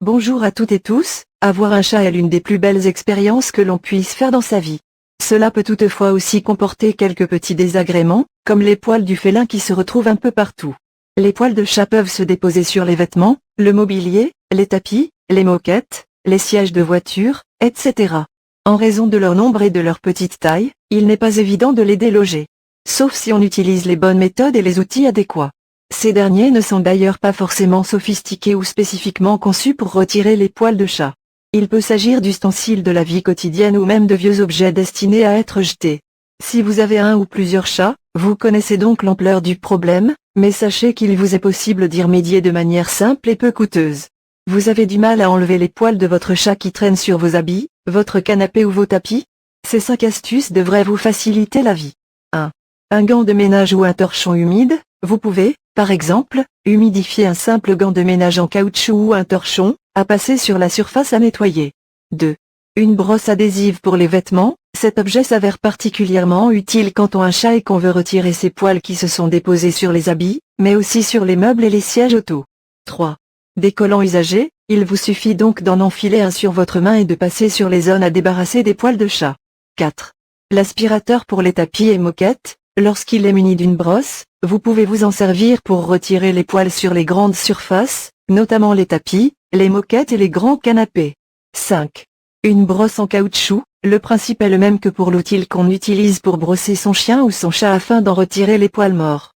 Bonjour à toutes et tous, avoir un chat est l'une des plus belles expériences que l'on puisse faire dans sa vie. Cela peut toutefois aussi comporter quelques petits désagréments, comme les poils du félin qui se retrouvent un peu partout. Les poils de chat peuvent se déposer sur les vêtements, le mobilier, les tapis, les moquettes, les sièges de voiture, etc. En raison de leur nombre et de leur petite taille, il n'est pas évident de les déloger. Sauf si on utilise les bonnes méthodes et les outils adéquats. Ces derniers ne sont d'ailleurs pas forcément sophistiqués ou spécifiquement conçus pour retirer les poils de chat. Il peut s'agir d'ustensiles de la vie quotidienne ou même de vieux objets destinés à être jetés. Si vous avez un ou plusieurs chats, vous connaissez donc l'ampleur du problème, mais sachez qu'il vous est possible d'y remédier de manière simple et peu coûteuse. Vous avez du mal à enlever les poils de votre chat qui traînent sur vos habits, votre canapé ou vos tapis? Ces 5 astuces devraient vous faciliter la vie. 1. Un gant de ménage ou un torchon humide. Vous pouvez, par exemple, humidifier un simple gant de ménage en caoutchouc ou un torchon, à passer sur la surface à nettoyer. 2. Une brosse adhésive pour les vêtements. Cet objet s'avère particulièrement utile quand on a un chat et qu'on veut retirer ses poils qui se sont déposés sur les habits, mais aussi sur les meubles et les sièges auto. 3. Des collants usagés. Il vous suffit donc d'en enfiler un sur votre main et de passer sur les zones à débarrasser des poils de chat. 4. L'aspirateur pour les tapis et moquettes. Lorsqu'il est muni d'une brosse, vous pouvez vous en servir pour retirer les poils sur les grandes surfaces, notamment les tapis, les moquettes et les grands canapés. 5. Une brosse en caoutchouc. Le principe est le même que pour l'outil qu'on utilise pour brosser son chien ou son chat afin d'en retirer les poils morts.